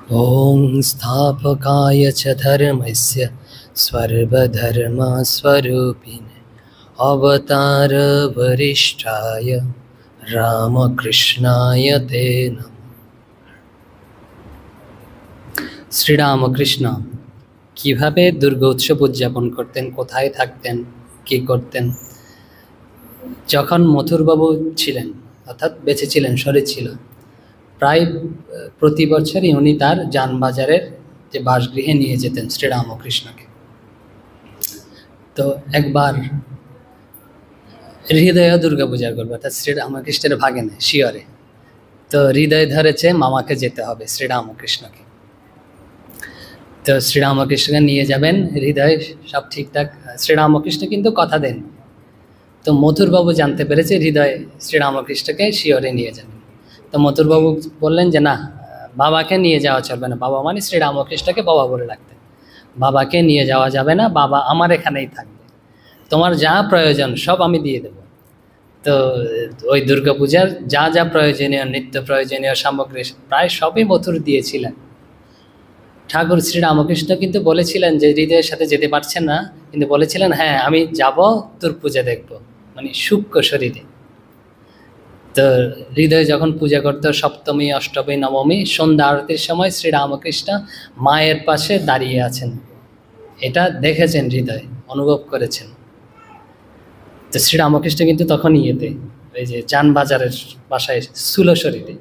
ॐ स्थापकाय च धर्मस्य सर्वधर्मस्वरूपिणे अवतारवरिष्ठाय रामकृष्णाय ते नमः। শ্রীরামকৃষ্ণ কিভাবে দুর্গা উৎসব উদযাপন করতেন, কোথায় থাকতেন, কি করতেন? যখন মথুরবাবু ছিলেন, অর্থাৎ বেঁচে ছিলেন, শরীর ছিল, প্রায় প্রতি বছরই উনি তার জানবাজারের যে বাসগৃহে নিয়ে যেতেন শ্রীরামকৃষ্ণকে। তো একবার হৃদয় দুর্গা পূজা করবে, অর্থাৎ শ্রীরামকৃষ্ণের ভাগেনে শিয়রে। তো হৃদয় ধরেছে মামাকে যেতে হবে শ্রীরামকৃষ্ণকে। তো শ্রীরামকৃষ্ণকে নিয়ে যাবেন, হৃদয় সব ঠিকঠাক। শ্রীরামকৃষ্ণ কিন্তু কথা দেন। তো মথুরবাবু জানতে পেরেছে হৃদয় শ্রীরামকৃষ্ণকে শিয়রে নিয়ে যাবেন। তো মথুরবাবু বললেন যে না, বাবাকে নিয়ে যাওয়া চলবে না। বাবা মানে শ্রীরামকৃষ্ণকে বাবা বলে রাখতেন। বাবাকে নিয়ে যাওয়া যাবে না, বাবা আমার এখানেই থাকবে, তোমার যা প্রয়োজন সব আমি দিয়ে দেব। তো ওই দুর্গাপূজার যা যা প্রয়োজনীয়, নিত্য প্রয়োজনীয় সামগ্রী প্রায় সবই মথুর দিয়েছিলেন। ঠাকুর শ্রীরামকৃষ্ণ কিন্তু বলেছিলেন যে হৃদয়ের সাথে যেতে পারছেন না, কিন্তু বলেছিলেন হ্যাঁ আমি যাব, তোর পূজা দেখব, মানে সূক্ষ্ম শরীরে। তো হৃদয় যখন পূজা করতো সপ্তমী, অষ্টমী, নবমী, সন্ধ্যা আরতির সময় শ্রীরামকৃষ্ণ মায়ের পাশে দাঁড়িয়ে আছেন, এটা দেখেছেন, হৃদয় অনুভব করেছেন। তো শ্রীরামকৃষ্ণ কিন্তু তখন ইয়েতে ওই যে চানবাজারের বাসায় স্থূল শরীরে।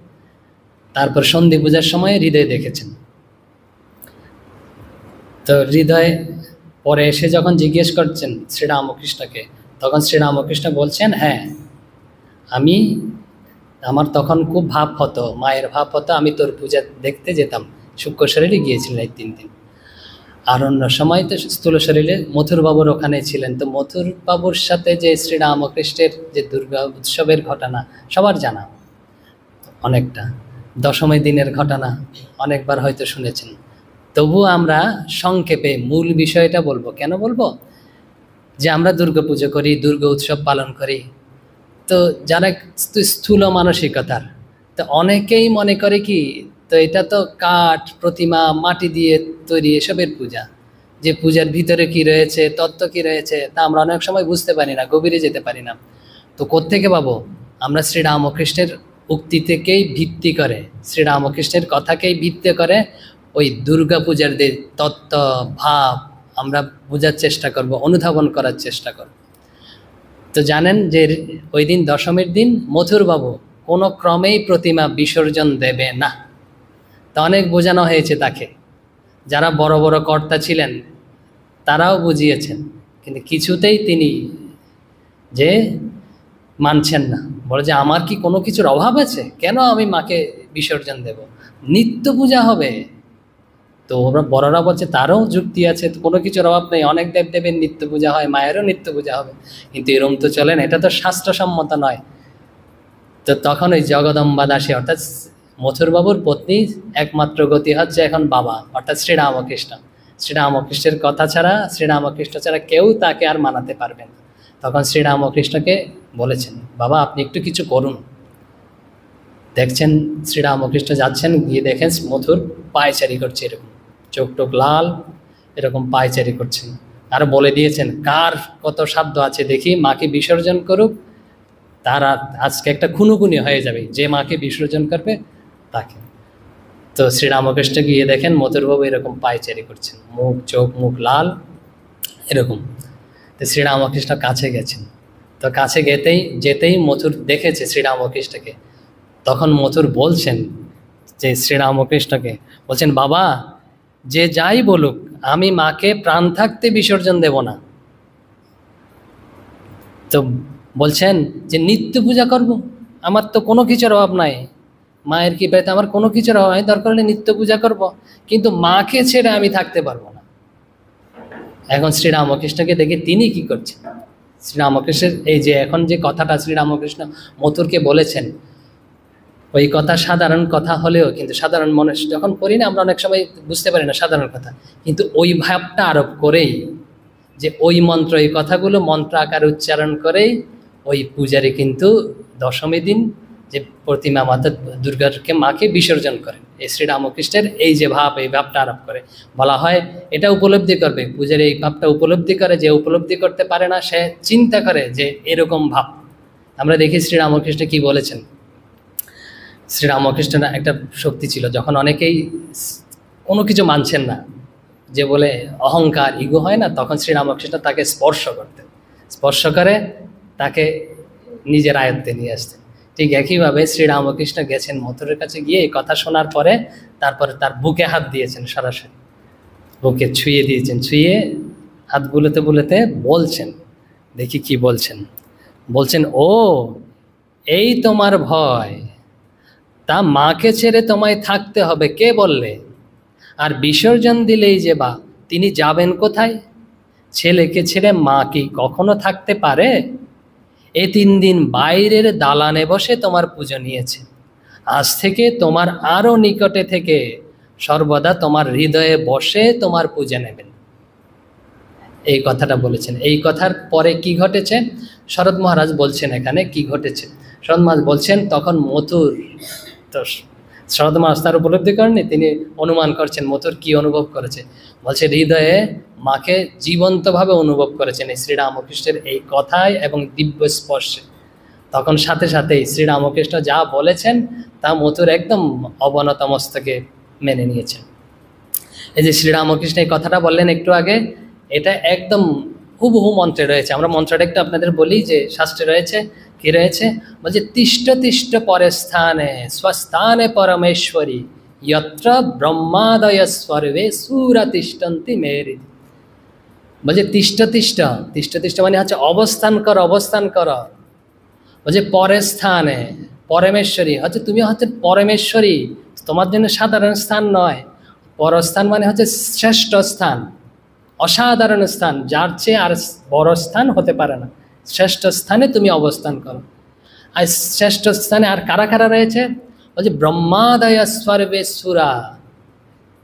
তারপর সন্ধি পূজার সময় হৃদয় দেখেছেন। তো হৃদয় পরে এসে যখন জিজ্ঞেস করছেন শ্রীরামকৃষ্ণকে, তখন শ্রীরামকৃষ্ণ বলছেন হ্যাঁ আমার তখন খুব ভাব হতো, মায়ের ভাব হতো, আমি তোর পূজা দেখতে যেতাম, সূক্ষ্ম শরীরে গিয়েছিলেন এই 3 দিন। আর অন্য সময় তো স্থূল শরীরে মথুরবাবুর ওখানে ছিলেন। তো মথুরবাবুর সাথে যে শ্রীরামকৃষ্ণের যে দুর্গা উৎসবের ঘটনা সবার জানা, অনেকটা দশমী দিনের ঘটনা অনেকবার হয়তো শুনেছেন। তবু আমরা সংক্ষেপে মূল বিষয়টা বলবো। কেন বলবো? যে আমরা দুর্গা পুজো করি, দুর্গা উৎসব পালন করি, তো যারা স্থূল মানসিকতার, তো অনেকেই মনে করে কি, তো এটা তো কাঠ, প্রতিমা, মাটি দিয়ে তৈরি এসবের পূজা, যে পূজার ভিতরে কি রয়েছে, তত্ত্ব কি রয়েছে, তা আমরা অনেক সময় বুঝতে পারি না, গভীরে যেতে পারি না। তো কোত্থেকে পাবো? আমরা শ্রীরামকৃষ্ণের উক্তি থেকেই ভিত্তি করে, শ্রীরামকৃষ্ণের কথাকেই ভিত্তি করে ওই দুর্গা পূজার যে তত্ত্ব, ভাব আমরা বোঝার চেষ্টা করব, অনুধাবন করার চেষ্টা করব। তো জানেন যে ওই দিন দশমীর দিন মথুরবাবু কোনো ক্রমেই প্রতিমা বিসর্জন দেবে না। তা অনেক বোঝানো হয়েছে তাকে, যারা বড় বড় কর্তা ছিলেন তারাও বুঝিয়েছেন, কিন্তু কিছুতেই তিনি যে মানছেন না। বলে যে আমার কি কোনো কিছুর অভাব আছে? কেন আমি মাকে বিসর্জন দেব? নিত্য পূজা হবে। তো ওরা বড়রা বলছে তারও যুক্তি আছে, তো কোনো কিছুর অভাব নেই, অনেক দেবদেবীর নিত্য পূজা হয়, মায়েরও নিত্য পূজা হবে, কিন্তু এরম তো চলেন, এটা তো শাস্ত্রসম্মত নয়। তো তখন ওই জগদম্বা দাসী, অর্থাৎ মথুরবাবুর পত্নী, একমাত্র গতি হচ্ছে এখন বাবা, অর্থাৎ শ্রীরামকৃষ্ণ। শ্রীরামকৃষ্ণের কথা ছাড়া, শ্রীরামকৃষ্ণ ছাড়া কেউ তাকে আর মানাতে পারবে না। তখন শ্রীরামকৃষ্ণকে বলেছেন বাবা আপনি একটু কিছু করুন। দেখছেন শ্রীরামকৃষ্ণ যাচ্ছেন, গিয়ে দেখেন মথুর পায়চারি করছে, এরকম চোখ টোক লাল, এরকম পায়চারি করছেন। আর বলে দিয়েছেন কার কত সাধ্য আছে দেখি মাকে বিসর্জন করুক, তার আজকে একটা খুনুখুনি হয়ে যাবে, যে মাকে বিসর্জন করবে তাকে। তো শ্রীরামকৃষ্ণ গিয়ে দেখেন মথুরবাবু এরকম পায়চারি করছেন, চোখ মুখ লাল এরকম। তো শ্রীরামকৃষ্ণ কাছে গেছেন। তো কাছে যেতেই মথুর দেখেছে শ্রীরামকৃষ্ণকে। তখন মথুর বলছেন যে শ্রীরামকৃষ্ণকে বলছেন বাবা যে যাই বলুক আমি মাকে প্রাণ থাকতে বিসর্জন দেব না। তো বলছেন যে নিত্য পূজা করব, আমার তো কোনো কিছুর অভাব নাই, মায়ের কৃপাতে আমার কোনো কিছুর অভাব নাই, দরকার হলে নিত্য পূজা করব, কিন্তু মাকে ছেড়ে আমি থাকতে পারবো না। এখন শ্রীরামকৃষ্ণকে দেখে তিনি কি করছেন? শ্রীরামকৃষ্ণের এই যে এখন যে কথাটা শ্রীরামকৃষ্ণ মথুরকে বলেছেন, ওই কথা সাধারণ কথা হলেও, কিন্তু সাধারণ মানুষ যখন করি না আমরা অনেক সময় বুঝতে পারি না সাধারণ কথা, কিন্তু ওই ভাবটা আরোপ করেই, যে ওই মন্ত্র, এই কথাগুলো মন্ত্র আকার উচ্চারণ করেই ওই পূজারী কিন্তু দশমী দিন যে প্রতিমা মাতা দুর্গাকে মাকে বিসর্জন করেন। এই শ্রীরামকৃষ্ণের এই যে ভাব, এই ভাবটা আরোপ করে। বলা হয় এটা উপলব্ধি করবে, পূজার এই ভাবটা উপলব্ধি করে, যে উপলব্ধি করতে পারে না সে চিন্তা করে যে এরকম ভাব। আমরা দেখি শ্রীরামকৃষ্ণ কি বলেছেন। শ্রীরামকৃষ্ণের একটা শক্তি ছিল, যখন অনেকেই কোনো কিছু মানছেন না, যে বলে অহংকার ইগো হয় না, তখন শ্রীরামকৃষ্ণ তাকে স্পর্শ করতেন, স্পর্শ করে তাকে নিজের আয়ত্তে নিয়ে আসতেন। ঠিক একইভাবে শ্রীরামকৃষ্ণ গেছেন মথুরের কাছে, গিয়ে এই কথা শোনার পরে তারপরে তার বুকে হাত দিয়েছেন, সরাসরি বুকে ছুঁয়ে দিয়েছেন, ছুঁয়ে হাত বুলোতে বুলোতে বলছেন, দেখি কি বলছেন। বলছেন, ও এই তোমার ভয়, তা মাকে ছেড়ে তোমায় থাকতে হবে কে বললে? আর বিসর্জন দিলেই যে বা তিনি যাবেন কোথায়? ছেলেকে ছেড়ে মা কি কখনো থাকতে পারে? এই 3 দিন বাইরের দালানে বসে তোমার পুজো নিয়েছে, আজ থেকে তোমার আরও নিকটে থেকে সর্বদা তোমার হৃদয়ে বসে তোমার পূজা নেবেন। এই কথাটা বলেছেন। এই কথার পরে কি ঘটেছে শরৎ মহারাজ বলছেন, এখানে কি ঘটেছে শরৎ মহারাজ বলছেন, তখন মথুর, তো শরৎ মহারাজ তার উপলব্ধি করেননি, তিনি অনুমান করছেন মথুর কি অনুভব করেছে। বলছে হৃদয়ে মাকে জীবন্তভাবে অনুভব করেছেন এই শ্রীরামকৃষ্ণের এই কথায় এবং দিব্য স্পর্শে। তখন সাথে সাথেই শ্রীরামকৃষ্ণ যা বলেছেন তা মথুর একদম অবনত মস্তকে মেনে নিয়েছেন। এই যে শ্রীরামকৃষ্ণ এই কথাটা বললেন একটু আগে, এটা একদম হুবহু মন্ত্রে রয়েছে। আমরা মন্ত্রটা একটু আপনাদের বলি, যে শাস্ত্রে রয়েছে, কি রয়েছে, বলছে তিষ্ঠ তিষ্ঠ পরে স্থানে স্বস্থানে পরমেশ্বরী যত্র ব্রহ্মাদয় সর্বে সুরা তিষ্ঠন্তি মেরি। বলছে তিষ্ঠ তিষ্ঠ, তিষ্ঠ তিষ্ঠ মানে হচ্ছে অবস্থান কর, অবস্থান কর। বলছে পরে স্থানে পরমেশ্বরী, হচ্ছে তুমি হচ্ছে পরমেশ্বরী, তোমার জন্য সাধারণ স্থান নয়। পরস্থান মানে হচ্ছে শ্রেষ্ঠ স্থান, অসাধারণ স্থান, যার চেয়ে আর বড় স্থান হতে পারে না। শ্রেষ্ঠ স্থানে তুমি অবস্থান করো। আর শ্রেষ্ঠ স্থানে আর কারা কারা রয়েছে? বলছে ব্রহ্মাদয় সর্বে সুরা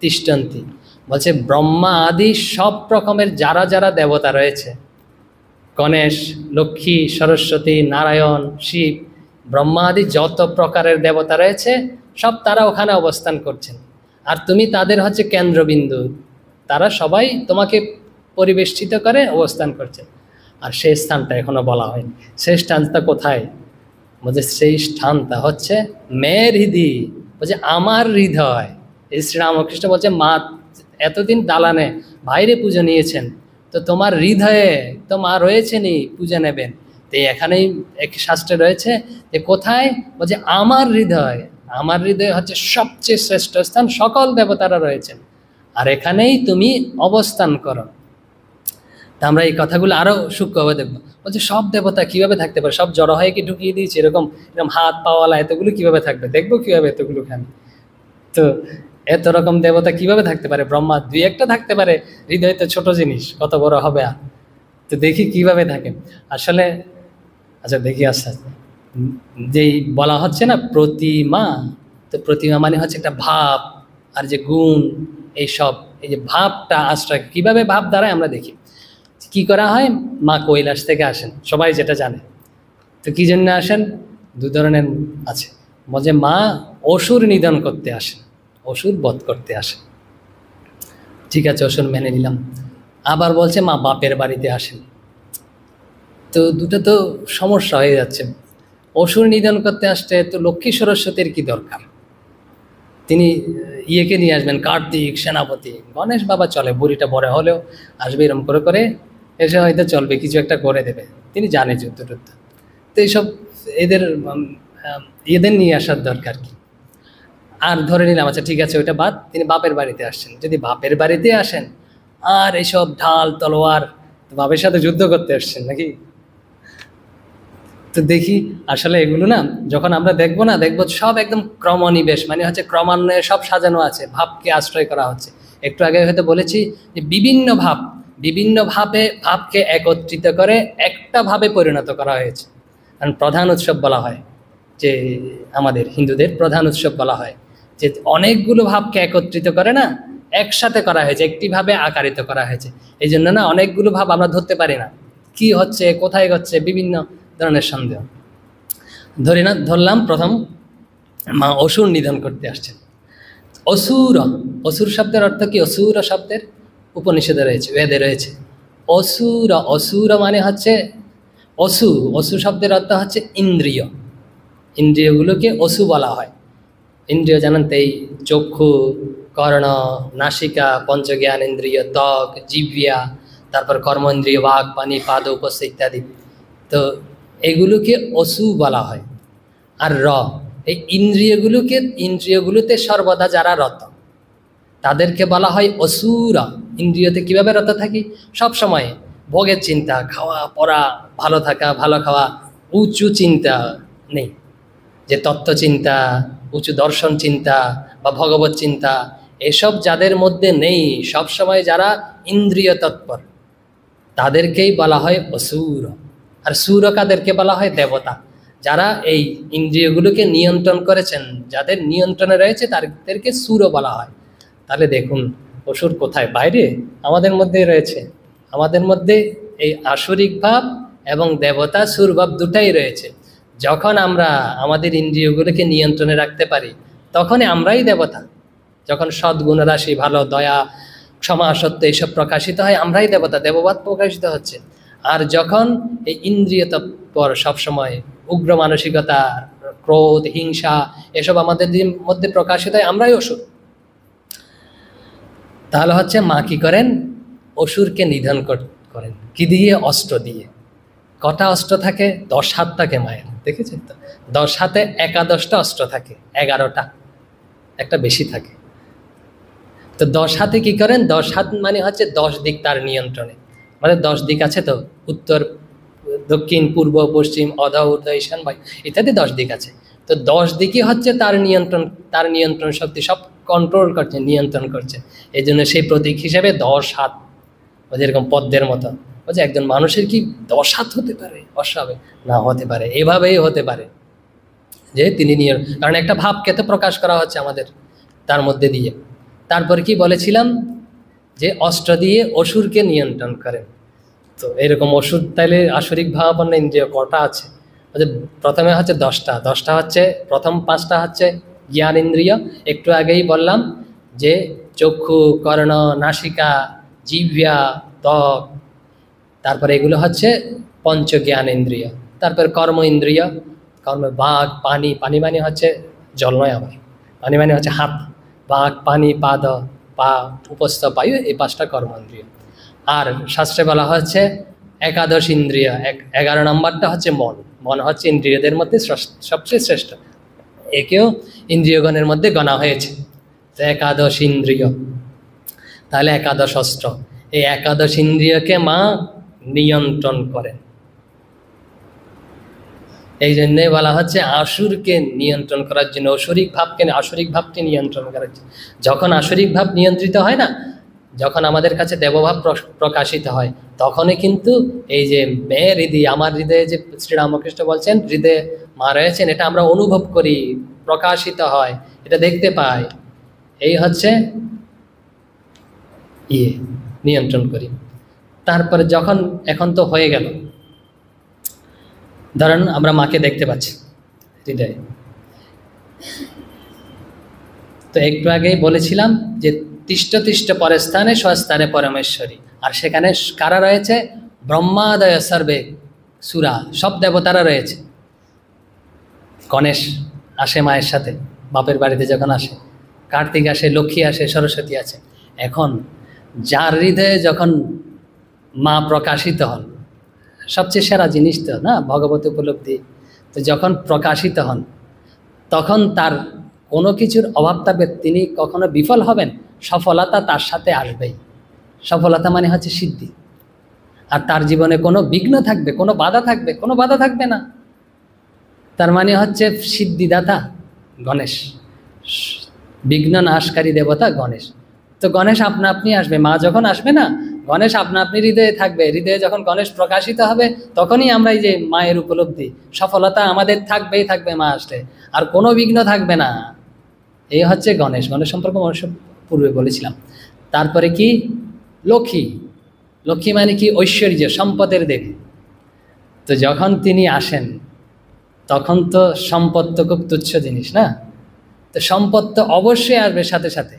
তিষ্ঠন্তি। বলছে ব্রহ্মা আদি সব রকমের যারা যারা দেবতা রয়েছে, গণেশ, লক্ষ্মী, সরস্বতী, নারায়ণ, শিব, ব্রহ্মা আদি যত প্রকারের দেবতা রয়েছে সব তারা ওখানে অবস্থান করছেন। আর তুমি তাদের হচ্ছে কেন্দ্রবিন্দু, তারা সবাই তোমাকে পরিবেষ্টিত করে অবস্থান করছে। আর সেই স্থানটা এখনো বলা হয়নি। সেই স্থানটা কোথায়? বলছে সেই স্থানটা হচ্ছে মেয়ের হৃদয়, বলছে আমার হৃদয়। এই শ্রীরামকৃষ্ণ বলছে মা এতদিন দালানে বাইরে পুজো নিয়েছেন, তো তোমার হৃদয়ে তো মা রয়েছেনই, পূজা নেবেন। তো এখানেই এক শাস্ত্রে রয়েছে যে কোথায়, বলছে আমার হৃদয়। আমার হৃদয় হচ্ছে সবচেয়ে শ্রেষ্ঠ স্থান, সকল দেবতারা রয়েছেন, আর এখানেই তুমি অবস্থান করো। তা আমরা এই কথাগুলো আরও সূক্ষ্মভাবে দেখবো। বলছে সব দেবতা কিভাবে থাকতে পারে? সব জড়ো হয়ে কি ঢুকিয়ে দিয়েছে এরকম এরকম হাত পাওয়ালা, এতগুলো কিভাবে থাকবে? দেখবো কিভাবে এতগুলো খান। তো এত রকম দেবতা কিভাবে থাকতে পারে? ব্রহ্মা 2-1টা থাকতে পারে, হৃদয় তো ছোট জিনিস, কত বড় হবে। আর তো দেখি কিভাবে থাকে আসলে। আচ্ছা দেখি আস্তে আস্তে, যেই বলা হচ্ছে না প্রতিমা, তো প্রতিমা মানে হচ্ছে একটা ভাব, আর যে গুণ, এইসব, এই যে ভাবটা আশ্রয়, কিভাবে ভাব দ্বারাই আমরা দেখি। কি করা হয়, মা কৈলাস থেকে আসেন, সবাই যেটা জানে। তো কি জন্য আসেন? 2 ধরনের আছে। বলছে মা অসুর নিধন করতে আসেন, অসুর বধ করতে আসেন, ঠিক আছে অসুর মেনে নিলাম। আবার বলছে মা বাপের বাড়িতে আসেন। তো দুটো তো সমস্যা হয়ে যাচ্ছে। অসুর নিধন করতে আসতে তো লক্ষ্মী সরস্বতীর কি দরকার? তিনি ইয়েকে নিয়ে আসবেন, কার্তিক, সেনাপতি। গণেশ বাবা চলে, বুড়িটা বড় হলেও আসবে, এরম করে করে এসে হয়তো চলবে, কিছু একটা করে দেবে, তিনি জানে যুদ্ধ টুদ্ধ। তো এইসব এদের নিয়ে আসার দরকার কি? আর ধরে নিলাম আচ্ছা ঠিক আছে ওইটা বাদ, তিনি বাপের বাড়িতে আসছেন। যদি বাপের বাড়িতে আসেন আর এইসব ঢাল তলোয়ার, বাপের সাথে যুদ্ধ করতে আসছেন নাকি? তো দেখি আসলে এগুলো না যখন আমরা দেখবো না, দেখবো সব একদম ক্রমনিবেশ, মানে হচ্ছে ক্রমান্বয়ে সব সাজানো আছে, ভাবকে আশ্রয় করা হচ্ছে। একটু আগে হয়তো বলেছি যে বিভিন্ন ভাবে ভাবকে একত্রিত করে একটা ভাবে পরিণত করা হয়েছে। কারণ প্রধান উৎসব বলা হয়, যে আমাদের হিন্দুদের প্রধান উৎসব বলা হয়, যে অনেকগুলো ভাবকে একত্রিত করে না, একসাথে করা হয়েছে, একটিভাবে আকারিত করা হয়েছে। এই জন্য না অনেকগুলো ভাব আমরা ধরতে পারি না, কি হচ্ছে কোথায় হচ্ছে, বিভিন্ন ধরনের সন্দেহ। ধরলাম প্রথম মা অসুর নিধন করতে আসছেন। অসুর, অসুর শব্দের অর্থ কি? অসুর শব্দের উপনিষদে রয়েছে, বেদে রয়েছে। অসুর, অসুর মানে হচ্ছে অসু, অসু শব্দের অর্থ হচ্ছে ইন্দ্রিয়। ইন্দ্রিয়গুলোকে অসু বলা হয়। ইন্দ্রিয় জানেন তো, এই চক্ষু, কর্ণ, নাসিকা, পঞ্চজ্ঞান ইন্দ্রিয়, ত্বক, জিহ্বা, তারপর কর্মেন্দ্রিয়, বাক, পানি, পাদ, উপস্থ ইত্যাদি। তো এগুলোকে অসু বলা হয়। আর এই ইন্দ্রিয়গুলোতে সর্বদা যারা রত তাদেরকে বলা হয় অসুরা। ইন্দ্রিয়তে কিভাবে রত থাকি? সব সময় ভোগের চিন্তা, খাওয়া পড়া, ভালো থাকা, ভালো খাওয়া, উঁচু চিন্তা নেই, যে তত্ত্ব চিন্তা, উঁচু দর্শন চিন্তা বা ভগবত চিন্তা, এসব যাদের মধ্যে নেই, সব সময় যারা ইন্দ্রিয় তৎপর, তাদেরকেই বলা হয় অসুর। আর সুর কাদেরকে বলা হয়? দেবতা। যারা এই ইন্দ্রিয়গুলোকে নিয়ন্ত্রণ করেছেন, যাদের নিয়ন্ত্রণে রয়েছে, তাদেরকে সুরও বলা হয়। তাহলে দেখুন অসুর কোথায়? বাইরে? আমাদের মধ্যেই রয়েছে। আমাদের মধ্যে এই আসরিক ভাব এবং দেবতা সুর ভাব দুটাই রয়েছে। যখন আমরা আমাদের ইন্দ্রিয়গুলোকে নিয়ন্ত্রণে রাখতে পারি, তখনই আমরাই দেবতা। যখন সদ্গুণ রাশি, ভালো, দয়া, ক্ষমা, সত্য এইসব প্রকাশিত হয়, আমরাই দেবতা, দেববাদ প্রকাশিত হচ্ছে। আর যখন এই ইন্দ্রিয় তৎপর সবসময় উগ্র মানসিকতা, ক্রোধ, হিংসা এসব আমাদের মধ্যে প্রকাশিত হয়, আমরাই অসুর। তাহলে হচ্ছে মা কি করেন? অসুরকে নিধন করেন। কি দিয়ে? অস্ত্র দিয়ে। কটা অস্ত্র থাকে? 10 হাত থাকে মায়ের, দেখেছেন তো? 10 হাতে 11টা অস্ত্র থাকে, 11টা, একটা বেশি থাকে। তো 10 হাতে কি করেন? 10 হাত মানে হচ্ছে 10 দিক তার নিয়ন্ত্রণে। মানে 10 দিক আছে তো, উত্তর, দক্ষিণ, পূর্ব, পশ্চিম, অধ, ঊর্ধ্ব, ঈশান, বায়ু ইত্যাদি 10 দিক আছে। তো 10 দিকই হচ্ছে তার নিয়ন্ত্রণ শক্তি, সব কন্ট্রোল করছে, নিয়ন্ত্রণ করছে। এই জন্য সেই প্রতীক হিসেবে 10 হাত, যেরকম পদ্মের মতো। বলছে একজন মানুষের কি 10 হাত হতে পারে? অস্বাভাবিক না, হতে পারে, এভাবেই হতে পারে যে তিনি কারণ একটা ভাবকে তো প্রকাশ করা হচ্ছে আমাদের তার মধ্যে দিয়ে। তারপরে কি বলেছিলাম? যে অস্ত্র দিয়ে অসুরকে নিয়ন্ত্রণ করেন। তো এরকম অসুর তাইলে আসরিক ভাবাপন্ন ইন্দ্রিয় কটা আছে? প্রথমে হচ্ছে 10টা হচ্ছে, প্রথম 5টা হচ্ছে জ্ঞান ইন্দ্রিয়। একটু আগেই বললাম যে চক্ষু, কর্ণ, নাসিকা, জিহ্বা, ত্বক, তারপরে এগুলো হচ্ছে পঞ্চজ্ঞান ইন্দ্রিয়। তারপর কর্ম ইন্দ্রিয়, কর্ম, বাঘ, পানি, পানি মানে হচ্ছে জল নয়, আবার পানি মানে হচ্ছে হাত, বাঘ, পানি, পাদ, পা, উপস্থ, বায়ু, এই 5টা কর্ম ইন্দ্রিয়। আর শাস্ত্রে বলা হচ্ছে একাদশ ইন্দ্রিয়, 11 নম্বরটা হচ্ছে মন। মন হচ্ছে ইন্দ্রিয়দের মধ্যে সবচেয়ে শ্রেষ্ঠ, একেও ইন্দ্রিয়গণের মধ্যে গণা হয়েছে। তো একাদশ ইন্দ্রিয়, তাহলে একাদশ অস্ত্র। এই একাদশ ইন্দ্রিয়কে মা নিয়ন্ত্রণ করেন। এই জন্যে বলা হচ্ছে আসুরকে নিয়ন্ত্রণ করার জন্য, আসরিক ভাবকে নিয়ন্ত্রণ করার জন্য। যখন আসরিক ভাব নিয়ন্ত্রিত হয় না, যখন আমাদের কাছে দেবভাব প্রকাশিত হয়, তখনই কিন্তু এই যে মেয়ের হৃদয়, আমার হৃদয়ে যে শ্রীরামকৃষ্ণ বলছেন হৃদয়ে মা রয়েছেন, এটা আমরা অনুভব করি, প্রকাশিত হয়, এটা দেখতে পাই। এই হচ্ছে নিয়ন্ত্রণ করি। তারপরে যখন, এখন তো হয়ে গেল, ধরেন আমরা মাকে দেখতে পাচ্ছি হৃদয়ে। তো একটু আগেই বলেছিলাম যে তিষ্ঠ তিষ্ঠ পরে স্থানে স্বস্থানে পরমেশ্বরী। আর সেখানে কারা রয়েছে? ব্রহ্মাদয় সর্বে সুরা, সব দেবতারা রয়েছে। গণেশ আসে মায়ের সাথে, বাপের বাড়িতে যখন আসে, কার্তিক আসে, লক্ষ্মী আসে, সরস্বতী আছে। এখন যার হৃদয়ে যখন মা প্রকাশিত হন, সবচেয়ে সেরা জিনিস তো না ভগবত উপলব্ধি। তো যখন প্রকাশিত হন, তখন তার কোনো কিছুর অভাব থাকবে, তিনি কখনো বিফল হবেন, সফলতা তার সাথে আসবেই। সফলতা মানে হচ্ছে সিদ্ধি। আর তার জীবনে কোনো বিঘ্ন থাকবে, কোনো বাধা থাকবে? কোনো বাধা থাকবে না। তার মানে হচ্ছে সিদ্ধিদাতা গণেশ, বিঘ্ন নাশকারী দেবতা গণেশ। তো গণেশ আপনা আপনি আসবে। মা যখন আসবে না, গণেশ আপনা আপনি হৃদয়ে থাকবে। হৃদয়ে যখন গণেশ প্রকাশিত হবে, তখনই আমরা এই যে মায়ের উপলব্ধি, সফলতা আমাদের থাকবেই থাকবে মা আসলে, আর কোনো বিঘ্ন থাকবে না। এই হচ্ছে গণেশ। গণেশ সম্পর্কে অবশ্য পূর্বে বলেছিলাম। তারপরে কি? লক্ষ্মী। লক্ষ্মী মানে কি? ঐশ্বর্য, সম্পদের দেবী। তো যখন তিনি আসেন, তখন তো সম্পদ তো খুব তুচ্ছ জিনিস না, তো সম্পদ তো অবশ্যই আসবে সাথে সাথে।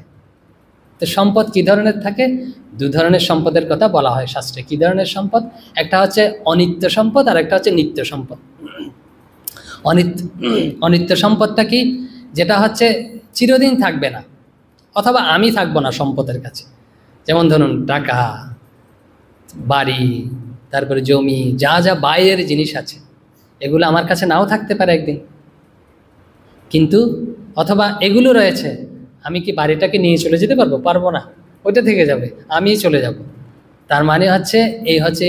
তো সম্পদ কী ধরনের থাকে? দু ধরনের সম্পদের কথা বলা হয় শাস্ত্রে। কী ধরনের সম্পদ? একটা হচ্ছে অনিত্য সম্পদ, আর একটা হচ্ছে নিত্য সম্পদ। অনিত্য অনিত্য সম্পদটা কি? যেটা হচ্ছে চিরদিন থাকবে না, অথবা আমি থাকবো না সম্পদের কাছে। যেমন ধরুন টাকা, বাড়ি, তারপরে জমি, যা যা বাইরের জিনিস আছে, এগুলো আমার কাছে নাও থাকতে পারে একদিন। কিন্তু অথবা এগুলো রয়েছে, আমি কি বাড়িটাকে নিয়ে চলে যেতে পারবো? পারবো না, ওইটা থেকে যাবে, আমিই চলে যাব। তার মানে হচ্ছে এই হচ্ছে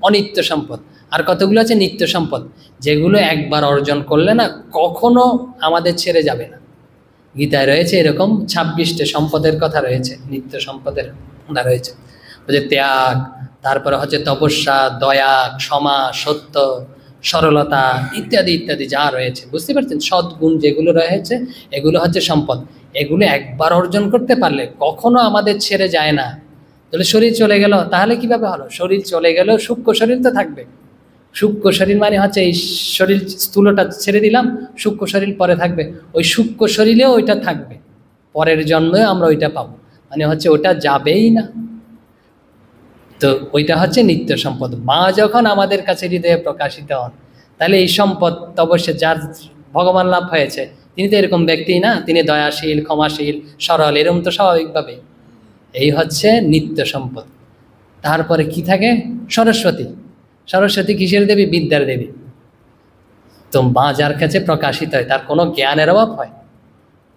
অনিত্য সম্পদ। আর কতগুলো আছে নিত্য সম্পদ, যেগুলো একবার অর্জন করলে না কখনো আমাদের ছেড়ে যাবে না। গীতায় রয়েছে এরকম 26টে সম্পদের কথা রয়েছে, নিত্য সম্পদের কথা রয়েছে। যে ত্যাগ, তারপরে হচ্ছে তপস্যা, দয়া, ক্ষমা, সত্য, সরলতা ইত্যাদি ইত্যাদি যা রয়েছে, বুঝতে পারছেন? সদ্গুণ যেগুলো রয়েছে এগুলো হচ্ছে সম্পদ। এগুলো একবার অর্জন করতে পারলে কখনো আমাদের ছেড়ে যায় না। তাহলে শরীর চলে গেল, তাহলে কিভাবে হলো? শরীর চলে গেলেও সূক্ষ্ম শরীর তো থাকবে। সূক্ষ্ম শরীর মানে হচ্ছে এই শরীর স্থূলটা ছেড়ে দিলাম, সূক্ষ্ম শরীর পরে থাকবে। ওই সূক্ষ্ম শরীরেও ওইটা থাকবে, পরের জন্মেও আমরা ওইটা পাবো, মানে হচ্ছে ওটা যাবেই না। তো ওইটা হচ্ছে নিত্য সম্পদ। মা যখন আমাদের কাছে হৃদয়ে প্রকাশিত হন, তাহলে এই সম্পদ তো অবশ্যই যার ভগবান লাভ হয়েছে, তিনি তো এরকম ব্যক্তি না, তিনি দয়াশীল, ক্ষমাশীল, সরল, এরকম তো স্বাভাবিকভাবে। এই হচ্ছে নিত্য সম্পদ। তারপরে কি থাকে? সরস্বতী। সরস্বতী কিসের দেবী? বিদ্যার দেবী। তো মা যার কাছে প্রকাশিত হয় তার কোনো জ্ঞানের অভাব হয়?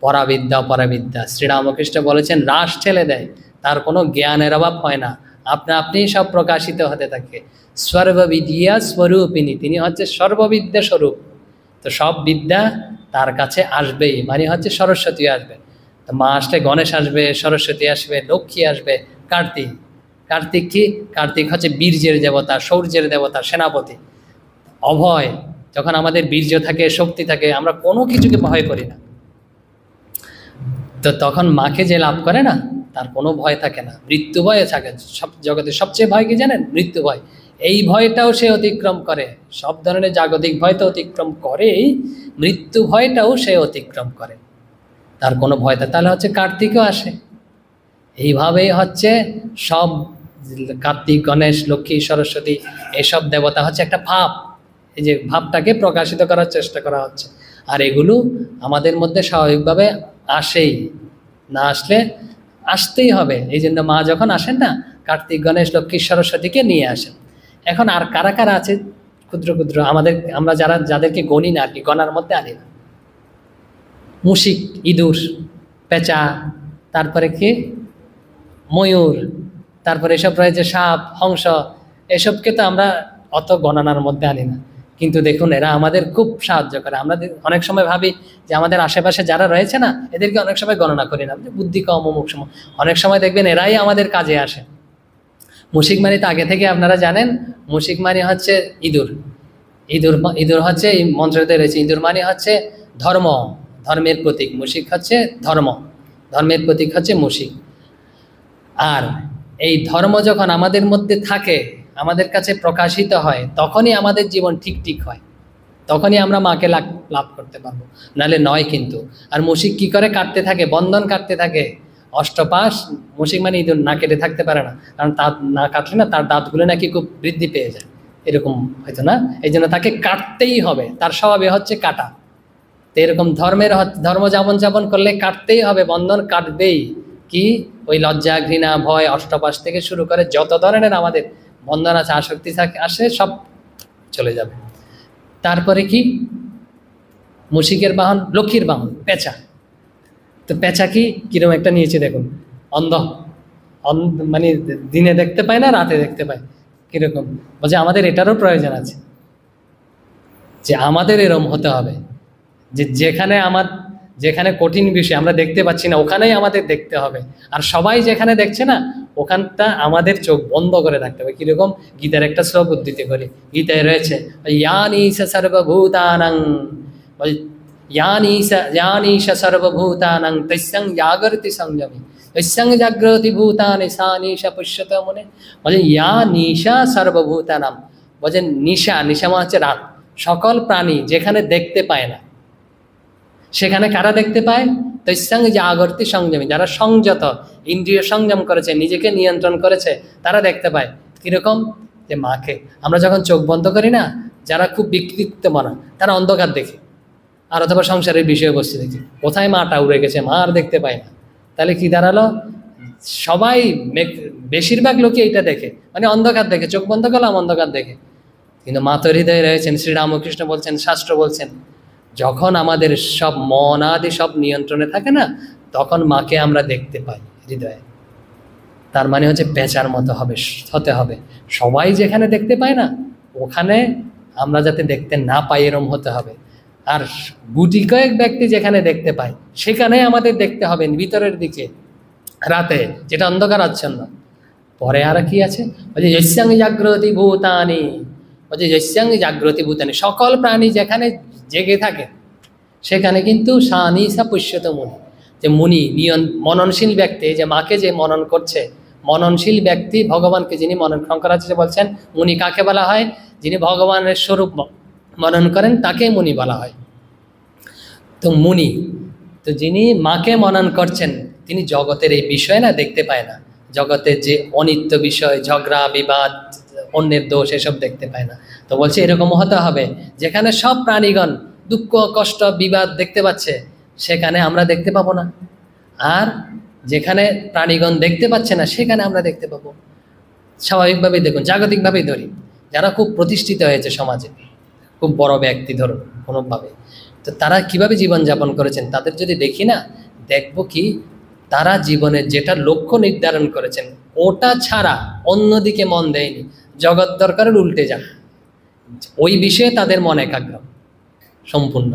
পরাবিদ্যা অপরাবিদ্যা, শ্রীরামকৃষ্ণ বলেছেন রাস ঠেলে দেয়, তার কোনো জ্ঞানের অভাব হয় না, আপনা আপনি সব প্রকাশিত হতে থাকে। সর্ববিদ্যা স্বরূপিণী, তিনি হচ্ছে সর্ববিদ্যা স্বরূপ। তো সব বিদ্যা তার কাছে আসবেই, মানে হচ্ছে সরস্বতী আসবে। তো মা আসলে গণেশ আসবে, সরস্বতী আসবে, লক্ষ্মী আসবে, কার্তিক। কার্তিক কি? কার্তিক হচ্ছে বীর্যের দেবতা, শৌর্যের দেবতা, সেনাপতি। অভয়, যখন আমাদের বীর্য থাকে, শক্তি থাকে, আমরা কোনো কিছুকে ভয় করি না। তো তখন মাকে যে লাভ করে না, তার কোনো ভয় থাকে না, মৃত্যু ভয়ে থাকে। সব জগতে সবচেয়ে ভয় কি জানেন? মৃত্যু ভয়। এই ভয়টাও সে অতিক্রম করে। সব ধরনের জাগতিক ভয় তো অতিক্রম করেই, মৃত্যু ভয়টাও সে অতিক্রম করে, তার কোনো ভয় থাকে। তাহলে হচ্ছে কার্তিকও আসে। এইভাবেই হচ্ছে সব কার্তিক, গণেশ, লক্ষ্মী, সরস্বতী, এসব দেবতা হচ্ছে একটা ভাব। এই যে ভাবটাকে প্রকাশিত করার চেষ্টা করা হচ্ছে। আর এগুলো আমাদের মধ্যে স্বাভাবিকভাবে আসেই, না আসলে আসতেই হবে। এই জন্য মা যখন আসেন না, কার্তিক, গণেশ, লক্ষ্মী, সরস্বতীকে নিয়ে আসেন। এখন আর কারা কারা আছে ক্ষুদ্র ক্ষুদ্র আমরা যাদেরকে গণি না আর কি, গণার মধ্যে আনি না। মুশিক, ইঁদুর, পেঁচা, তারপরে কি ময়ূর, তারপরে এসব রয়েছে সাপ, হংস, এসবকে তো আমরা অত গণনার মধ্যে আনি না। কিন্তু দেখুন এরা আমাদের খুব সাহায্য করে। আমরা অনেক সময় ভাবি যে আমাদের আশেপাশে যারা রয়েছে না, এদেরকে অনেক সময় গণনা করি না, বুদ্ধি কম, অমুক সময়। অনেক সময় দেখবেন এরাই আমাদের কাজে আসে। মুশিক মানে তো আগে থেকে আপনারা জানেন, মুশিক মানে হচ্ছে ইঁদুর। ইঁদুর হচ্ছে এই মন্ত্রতে রয়েছে, ইঁদুর মানে হচ্ছে ধর্ম, ধর্মের প্রতীক। মুশিক হচ্ছে ধর্ম, ধর্মের প্রতীক হচ্ছে মুশিক। আর এই ধর্ম যখন আমাদের মধ্যে থাকে, আমাদের কাছে প্রকাশিত হয়, তখনই আমাদের জীবন ঠিক হয়, তখনই আমরা মাকে লাভ করতে পারবো, নাহলে নয় কিন্তু। আর মুশিক কি করে? কাটতে থাকে, বন্ধন কাটতে থাকে। অষ্টপাশ, মুশিক মানে ইঁদুর না কেটে থাকতে পারে না, কারণ তার না কাটলে না তার দাঁতগুলো নাকি খুব বৃদ্ধি পেয়ে যায়, এরকম হয়তো না, এই জন্য তাকে কাটতেই হবে, তার স্বভাবে হচ্ছে কাটা। তো এরকম ধর্ম যাপন করলে কাটতেই হবে, বন্ধন কাটবেই। কি? ওই লজ্জা, ঘৃণা, ভয়, অষ্টপাশ থেকে শুরু করে যত ধরনের আমাদের বন্ধন আছে, আসক্তি আসে, সব চলে যাবে। তারপরে কি? মুশিকের বাহন, লক্ষ্মীর বাহন পেঁচা। তো পেঁচা কি কিরকম একটা নিয়েছে দেখুন, অন্ধ, মানে দিনে দেখতে পায় না, রাতে দেখতে পায়। কিরকম? বলছে আমাদের এটারও প্রয়োজন আছে, যে আমাদের এরম হতে হবে, যে যেখানে কঠিন বিষয় আমরা দেখতে পাচ্ছি না, ওখানেই আমাদের দেখতে হবে। আর সবাই যেখানে দেখছে না, ওখানটা আমাদের চোখ বন্ধ করে রাখতে হবে। কিরকম? গীতার একটা শ্লোক উদ্ধৃতি করি, গীতায় রয়েছে ইয়ানিশ সর্বভূতানাং, ইয়ানিশ সর্বভূতানাং তস্যং জাগরতি সংযমী তস্যং জাগ্রতি ভূতানি সা নিশা পুষ্যত মনে। বলে ইয়া নিশা সর্বভূতানাম, বলছেন নিশা, নিশা মানে হচ্ছে রাত, সকল প্রাণী যেখানে দেখতে পায় না, সেখানে কারা দেখতে পায়? তৈসাং জাগর্তি সংযমী, যারা সংযত, ইন্দ্রিয় সংযম করেছে, নিজেকে নিয়ন্ত্রণ করেছে, তারা দেখতে পায়। কিরকম? যে মাকে আমরা যখন চোখ বন্ধ করি না, যারা খুব বিক্ষিপ্ত মনা, তারা অন্ধকার দেখে, আর অথবা সংসারের বিষয়বস্তু দেখে, কোথায় মাটা উড়ে গেছে, মা আর দেখতে পায় না। তাহলে কি দাঁড়ালো? সবাই বেশিরভাগ লোকে এইটা দেখে, মানে অন্ধকার দেখে, চোখ বন্ধ করলাম অন্ধকার দেখে। কিন্তু মা তো হৃদয়ে রয়েছেন। শ্রীরামকৃষ্ণ বলছেন, শাস্ত্র বলছেন, যখন আমাদের সব মন আদি সব নিয়ন্ত্রণে থাকে না, তখন মাকে আমরা দেখতে পাই হৃদয়ে। তার মানে হচ্ছে পেঁচার মতো হতে হবে। সবাই যেখানে দেখতে পায় না, ওখানে আমরা যাতে দেখতে না পাই এরম হতে হবে। আর গুটি কয়েক ব্যক্তি যেখানে দেখতে পায়, সেখানে আমাদের দেখতে হবে ভিতরের দিকে, রাতে, যেটা অন্ধকার আচ্ছন্ন। পরে আর কি আছে? বলছে যস্যাং জাগ্রতি ভূতানি, বলছে যস্যাং জাগ্রতি ভূতানি, সকল প্রাণী যেখানে জেগে থাকে সেখানে কিন্তু সানিসা পুষ্যত মুনি, যে মুনি মননশীল ব্যক্তি, যে মাকে যে মনন করছে, মননশীল ব্যক্তি ভগবানকে যিনি মনন, শঙ্করাচার্য বলছেন মুনি কাকে বলা হয়? যিনি ভগবানের স্বরূপ মনন করেন তাকে মুনি বলা হয়। তো মুনি, তো যিনি মাকে মনন করছেন, তিনি জগতের এই বিষয় না দেখতে পায় না, জগতের যে অনিত্য বিষয়, ঝগড়া বিবাদ, অন্যের দোষ, এসব দেখতে পায় না। তো বলছে এরকম হতে হবে, যেখানে সব প্রাণীগণ দুঃখ কষ্ট বিবাদ দেখতে পাচ্ছে, সেখানে আমরা দেখতে পাবো না। আর যেখানে প্রাণীগণ দেখতে পাচ্ছে না, সেখানে আমরা দেখতে পাবো। স্বাভাবিকভাবেই দেখুন, জাগতিকভাবেই ধরি, যারা খুব প্রতিষ্ঠিত হয়েছে সমাজে, খুব বড় ব্যক্তি ধরুন কোনোভাবে, তো তারা কিভাবে জীবনযাপন করেছেন, তাদের যদি দেখি না, দেখব কি তারা জীবনের যেটা লক্ষ্য নির্ধারণ করেছেন, ওটা ছাড়া অন্যদিকে মন দেয়নি। জগৎ দরকারের উল্টে যান, ওই বিষয়ে তাদের মন একাগ্র সম্পূর্ণ,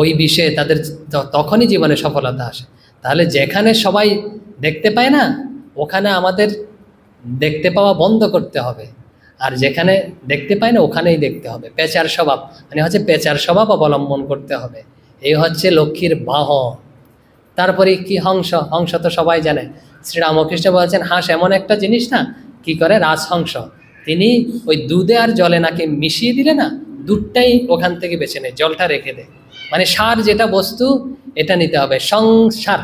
ওই বিষয়ে তাদের তখনই জীবনে সফলতা আসে। তাহলে যেখানে সবাই দেখতে পায় না, ওখানে আমাদের দেখতে পাওয়া বন্ধ করতে হবে, আর যেখানে দেখতে পায় না ওখানেই দেখতে হবে। পেঁচার স্বভাব মানে হচ্ছে পেঁচার স্বভাব অবলম্বন করতে হবে। এই হচ্ছে লক্ষ্মীর বাহন। তারপরে কি? হংস। হংস তো সবাই জানে। শ্রীরামকৃষ্ণ বলছেন হাঁস এমন একটা জিনিস না, কি করে? রাজহংস। তিনি ওই দুধে আর জলে নাকি মিশিয়ে দিলে না, দুধটাই ওখান থেকে বেছে নেয়, জলটা রেখে দেয়। মানে সার যেটা বস্তু, এটা নিতে হবে। সংসার,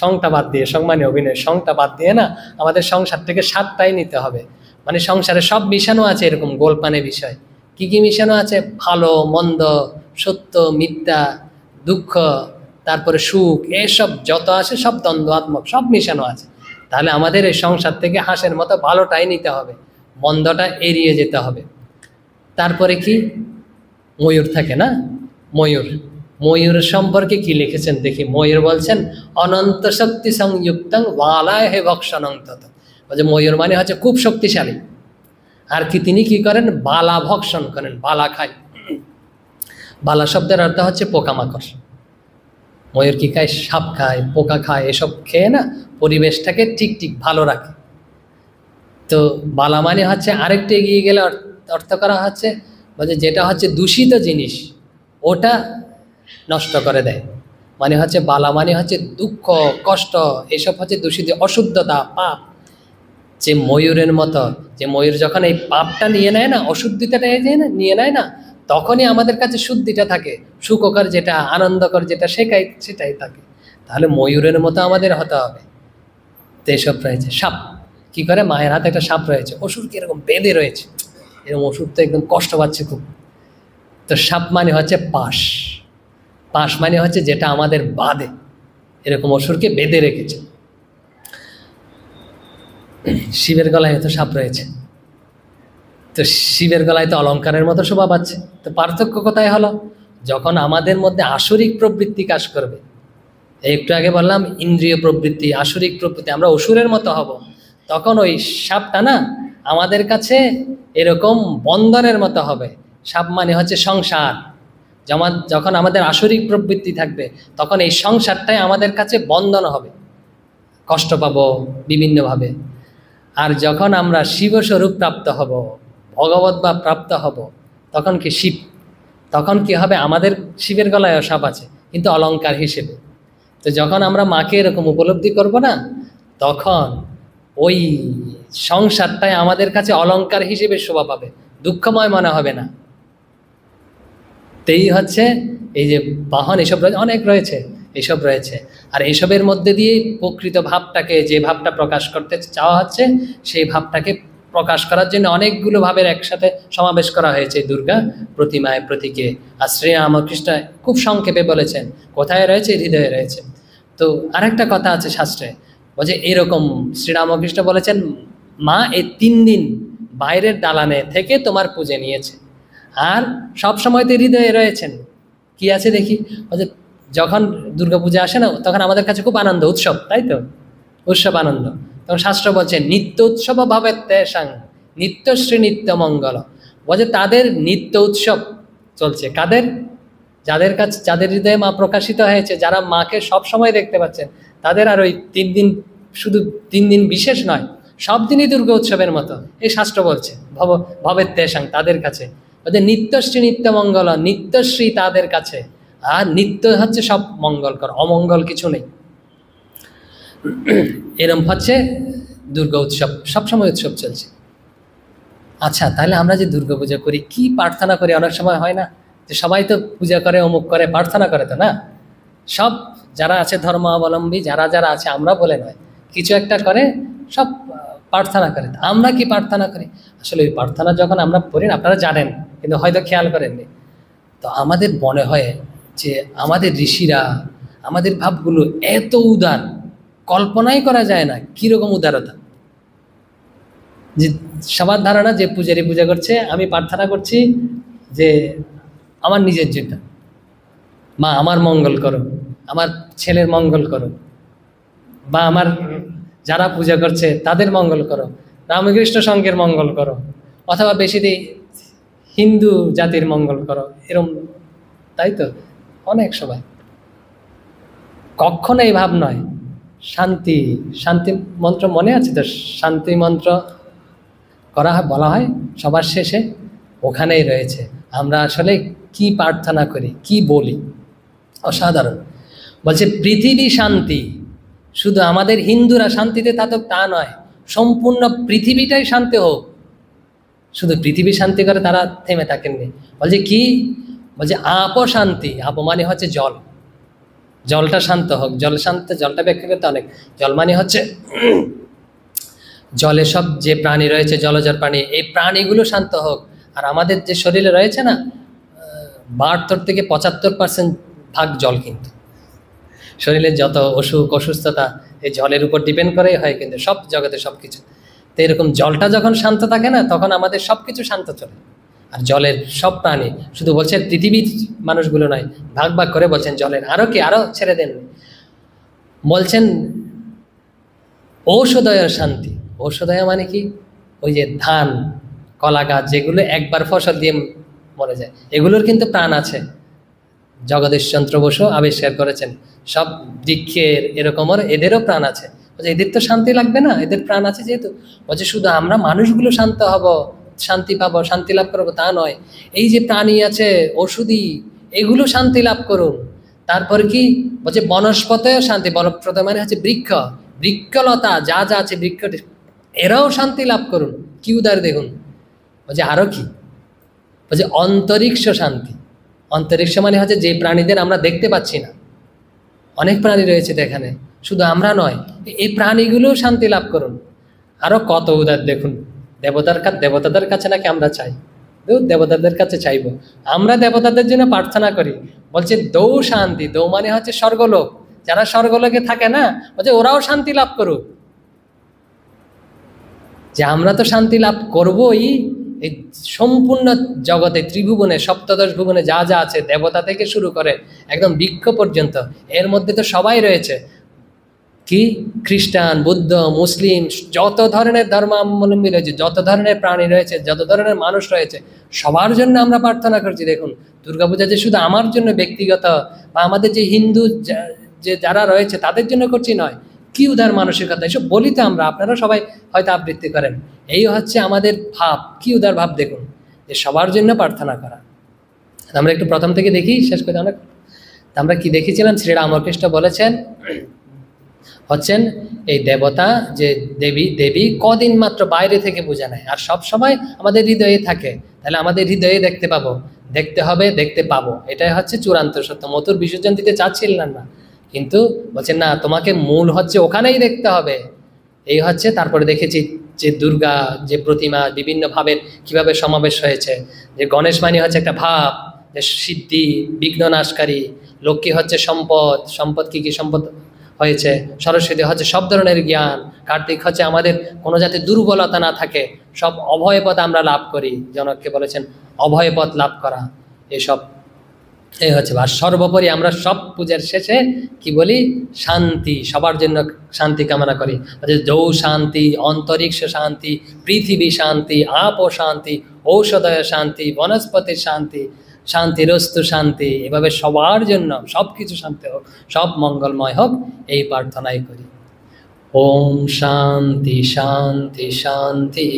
সংটা বাদ দিয়ে, মানে অভিনয়, সংটা বাদ দিয়ে না, আমাদের সংসার থেকে সারটাই নিতে হবে। মানে সংসারে সব মিশানো আছে, এরকম গোলপানে বিষয়। কি কি মিশানো আছে? ভালো মন্দ, সত্য মিথ্যা, দুঃখ, তারপরে সুখ, এসব যত আছে সব দ্বন্দ্বাত্মক, সব মিশানো আছে। তাহলে আমাদের এই সংসার থেকে হাঁসের মতো ভালোটাই নিতে হবে, মন্দটা এড়িয়ে যেতে হবে। তারপরে কি? ময়ূর থাকে না, ময়ূর। ময়ূর সম্পর্কে কি লিখেছেন দেখি। ময়ূর বলছেন অনন্ত শক্তি সংযুক্তং বালায় হে ভক্ষণং তত। বলছে ময়ূর মানে হচ্ছে খুব শক্তিশালী। আর কি তিনি কি করেন? বালা ভক্ষণ করেন, বালা খায়। বালা শব্দের অর্থ হচ্ছে পোকামাকড়। ময়ূর কি খায়? সাপ খায়, পোকা খায়, এসব খেয়ে না পরিবেশটাকে ঠিক ভালো রাখে। তো বালা মানে হচ্ছে আরেকটু এগিয়ে গেলে অর্থ করা হচ্ছে, বলছে যেটা হচ্ছে দূষিত জিনিস ওটা নষ্ট করে দেয়। মানে হচ্ছে বালা মানে হচ্ছে দুঃখ কষ্ট, এসব হচ্ছে দূষিত, অশুদ্ধতা, পাপ। যে ময়ূরের মতো, যে ময়ূর যখন এই পাপটা নিয়ে নেয় না, অশুদ্ধিতাটা নিয়ে নেয় না, তখনই আমাদের কাছে শুদ্ধিটা থাকে, সুখকর যেটা, আনন্দকর যেটা, সেটাই থাকে। তাহলে ময়ূরের মতো আমাদের হতে হবে। তো এসব রয়েছে। সাপ কি করে? মায়ের হাতে একটা সাপ রয়েছে, অসুর কিরকম বেঁধে রয়েছে, এরকম অসুর তো একদম কষ্ট পাচ্ছে খুব। তো সাপ মানে হচ্ছে পাশ। পাশ মানে হচ্ছে যেটা আমাদের বাঁধে, এরকম অসুরকে বেঁধে রেখেছে। শিবের গলায় হয়তো সাপ রয়েছে, তো শিবের গলায় তো অলঙ্কারের মতো শোভা পাচ্ছে। তো পার্থক্য কোথায় হলো? যখন আমাদের মধ্যে আসরিক প্রবৃত্তি কাজ করবে, একটু আগে বললাম ইন্দ্রিয় প্রবৃত্তি, আসরিক প্রবৃত্তি, আমরা অসুরের মতো হব, তখন ওই সাপটা না আমাদের কাছে এরকম বন্ধনের মতো হবে। সাপ মানে হচ্ছে সংসার। যখন আমাদের আসরিক প্রবৃত্তি থাকবে, তখন এই সংসারটাই আমাদের কাছে বন্ধন হবে, কষ্ট পাবো বিভিন্নভাবে। আর যখন আমরা শিবস্বরূপ প্রাপ্ত হব, ভগবত বা প্রাপ্ত হব, তখন কি শিব, তখন কি হবে? আমাদের শিবের গলায়ও সাপ আছে, কিন্তু অলঙ্কার হিসেবে। তো যখন আমরা মাকে এরকম উপলব্ধি করব না, তখন ওই সংসারটাই আমাদের কাছে অলঙ্কার হিসেবে শোভা পাবে, দুঃখময় মনে হবে না। তেই হচ্ছে এই যে বাহন এসব রয়েছে, অনেক রয়েছে, এসব রয়েছে। আর এসবের মধ্যে দিয়ে প্রকৃত ভাবটাকে, যে ভাবটা প্রকাশ করতে চাওয়া হচ্ছে, সেই ভাবটাকে প্রকাশ করার জন্য অনেকগুলো ভাবের একসাথে সমাবেশ করা হয়েছে দুর্গা প্রতিমায়, প্রতীকে। আর শ্রীরামকৃষ্ণ খুব সংক্ষেপে বলেছেন কোথায় রয়েছে, হৃদয়ে রয়েছে। তো আরেকটা কথা আছে শাস্ত্রে, বলছে এরকম শ্রীরামকৃষ্ণ বলেছেন, মা এই 3 দিন বাইরের দালানে থেকে তোমার পুজো নিয়েছে, আর সব সময় তো হৃদয়ে রয়েছেন। কি আছে দেখি, বলছে যখন দুর্গাপূজা আসে না, তখন আমাদের কাছে খুব আনন্দ, উৎসব, তাই তো, উৎসব আনন্দ। তখন শাস্ত্র বলছে নিত্য উৎসব ভাবে তেষাং নিত্যশ্রী নিত্য মঙ্গল। বলছে তাদের নিত্য উৎসব চলছে, কাদের? যাদের কাছে, যাদের হৃদয়ে মা প্রকাশিত হয়েছে, যারা মাকে সব সময় দেখতে পাচ্ছেন, তাদের আর ওই 3 দিন, শুধু 3 দিন বিশেষ নয়, সব দিনই দুর্গা উৎসবের মতো, এই শাস্ত্র বলছে। ভবের তেষাং, তাদের কাছে। বলছে নিত্যশ্রী নিত্য মঙ্গল, নিত্যশ্রী তাদের কাছে, আর নিত্য হচ্ছে সব মঙ্গলকর, অমঙ্গল কিছু নেই। এরম হচ্ছে দুর্গা উৎসব, সবসময় উৎসব চলছে। আচ্ছা, তাহলে আমরা যে দুর্গা পূজা করি, কি প্রার্থনা করি? অনেক সময় হয় না যে সবাই তো পূজা করে, অমুক করে, প্রার্থনা করে তো না? সব যারা আছে ধর্মাবলম্বী, যারা যারা আছে, আমরা বলে নয়, কিছু একটা করে, সব প্রার্থনা করে। আমরা কি প্রার্থনা করি? আসলে ওই প্রার্থনা যখন আমরা পড়ি না, আপনারা জানেন কিন্তু হয়তো খেয়াল করেননি, তো আমাদের মনে হয় যে আমাদের ঋষিরা, আমাদের ভাবগুলো এত উদার, কল্পনাই করা যায় না কীরকম উদারতা। যে সবার ধারণা যে পূজারি পূজা করছে, আমি প্রার্থনা করছি যে আমার নিজের জন্য, মা আমার মঙ্গল করো, আমার ছেলের মঙ্গল করো, বা আমার যারা পূজা করছে তাদের মঙ্গল করো, রামকৃষ্ণ সংঘের মঙ্গল করো, অথবা বেশি দিই হিন্দু জাতির মঙ্গল করো, এরম, তাই তো অনেক সবাই। কখনো এই ভাব নয়। শান্তি, শান্তি মন্ত্র মনে আছে তো? শান্তি মন্ত্র করা হয়, বলা হয় সবার শেষে, ওখানেই রয়েছে আমরা আসলে কি প্রার্থনা করি, কি বলি। অসাধারণ। বলছে পৃথিবী শান্তি, শুধু আমাদের হিন্দুরা শান্তিতে থাকুক তা নয়, সম্পূর্ণ পৃথিবীটাই শান্তি হোক। শুধু পৃথিবী শান্তি করে তারা থেমে থাকেননি। বলছে কি? বলছে আপো শান্তি, আপ মানে হচ্ছে জল, জলটা শান্ত হোক। জল শান্ত, জলটা ব্যাখ্যা করতে অনেক, জল মানে হচ্ছে জলে সব যে প্রাণী রয়েছে, জলচর প্রাণী, এই প্রাণীগুলো শান্ত হোক। আর আমাদের যে শরীরে রয়েছে না, 72 থেকে 75% ভাগ জল, কিন্তু শরীরের যত অসুখ অসুস্থতা এই জলের উপর ডিপেন্ড করেই হয়, কিন্তু সব জগতে সব কিছু। তো এরকম জলটা যখন শান্ত থাকে না, তখন আমাদের সব কিছু শান্ত চলে। আর জলের সব প্রাণী, শুধু বলছেন পৃথিবীর মানুষগুলো নয়, ভাগ ভাগ করে বলছেন জলের, আরও কি, আরও ছেড়ে দেন। বলছেন ঔষধয় শান্তি। ঔষধয় মানে কি? ওই যে ধান, কলা গাছ, যেগুলো একবার ফসল দিয়ে মরে যায়, এগুলোর কিন্তু প্রাণ আছে। জগদীশচন্দ্র বসু আবিষ্কার করেছেন সব বৃক্ষের এরকমের, এদেরও প্রাণ আছে। বলছে এদের তো শান্তি লাগবে না, এদের প্রাণ আছে যেহেতু। বলছে শুধু আমরা মানুষগুলো শান্ত হব, শান্তি পাবো, শান্তি লাভ করবো তা নয়, এই যে প্রাণী আছে, ওষুধি, এগুলো শান্তি লাভ করুন। তারপর কি বলছে বনস্পতেও শান্তি, বনস্পত মানে হচ্ছে বৃক্ষ, বৃক্ষলতা যা যা আছে, বৃক্ষ, এরাও শান্তি লাভ করুন। কি উদার দেখুন। বলছে আরও কি? বলছে অন্তরিক্ষ শান্তি। অন্তরিক্ষ মানে হচ্ছে যে প্রাণীদের আমরা দেখতে পাচ্ছি না, অনেক প্রাণী রয়েছে এখানে, শুধু আমরা নয়, এই প্রাণীগুলোও শান্তি লাভ করুন। আরও কত উদার দেখুন। দেবতাদের কাছে নাকি আমরা চাই, দেবতাদের কাছে চাইব, আমরা দেবতাদের জন্য প্রার্থনা করি। বলছে দৌ শান্তি, দৌ মানে হচ্ছে স্বর্গলোক, যারা স্বর্গলোকে থাকে না, বলছে ওরাও শান্তি লাভ করুক। যে আমরা তো শান্তি লাভ করবই, এই সম্পূর্ণ জগতে, ত্রিভুবনে, সপ্তদশ ভুবনে যা যা আছে, দেবতা থেকে শুরু করে একদম বৃক্ষ পর্যন্ত, এর মধ্যে তো সবাই রয়েছে। কি? খ্রিস্টান, বুদ্ধ, মুসলিম, যত ধরনের ধর্মাবলম্বী রয়েছে, যত ধরনের প্রাণী রয়েছে, যত ধরনের মানুষ রয়েছে, সবার জন্য আমরা প্রার্থনা করছি। দেখুন দুর্গাপূজা যে শুধু আমার জন্য ব্যক্তিগত, বা আমাদের যে হিন্দু যে যারা রয়েছে তাদের জন্য করছি নয়, কি উদার মানসিকতা, এসব বলি তো আমরা, আপনারা সবাই হয়তো আবৃত্তি করেন। এই হচ্ছে আমাদের ভাব, কি উদার ভাব দেখুন, যে সবার জন্য প্রার্থনা করা। আমরা একটু প্রথম থেকে দেখি, শেষ করে অনেক। আমরা কি দেখেছিলাম? শ্রীরামকৃষ্ণ বলেছেন হচ্ছেন এই দেবতা, যে দেবী কদিন মাত্র বাইরে থেকে বোঝা নেয়, আর সব সময় আমাদের হৃদয়ে থাকে। তাহলে আমাদের হৃদয়ে দেখতে পাবো দেখতে হবে, দেখতে পাবো, এটাই হচ্ছে চূড়ান্ত সত্য। মথুর বিসর্জন দিতে চাচ্ছিলেন না, কিন্তু বলছেন না, তোমাকে মূল হচ্ছে ওখানেই দেখতে হবে। এই হচ্ছে, তারপরে দেখেছি যে দুর্গা যে প্রতিমা বিভিন্ন ভাবের কিভাবে সমাবেশ হয়েছে, যে গণেশ মানি হচ্ছে একটা ভাব, যে সিদ্ধি বিঘ্ননাশকারী, লক্ষ্মী হচ্ছে সম্পদ, সম্পদ কি কি সম্পদ হয়েছে, সরস্বতী হচ্ছে সব ধরনের জ্ঞান, কার্তিক হচ্ছে আমাদের কোনো যাতে দুর্বলতা না থাকে, সব অভয়পদ আমরা লাভ করি, জনককে বলেছেন অভয়পদ লাভ করা, এসব এই হচ্ছে। আর সর্বোপরি আমরা সব পূজার শেষে কি বলি, শান্তি, সবার জন্য শান্তি কামনা করি। যৌ শান্তি, অন্তরিক্ষ শান্তি, পৃথিবী শান্তি, আপ শান্তি, ঔষধয় শান্তি, বনস্পতির শান্তি, শান্তিরস্তু শান্তি, এভাবে সবার জন্য সব কিছু শান্তি হোক, সব মঙ্গলময় হোক, এই প্রার্থনাই করি। ওম শান্তি শান্তি শান্তি,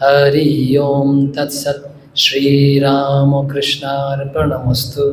হরি ওম তৎসৎ। শ্রীরামকৃষ্ণার্পণমস্তু।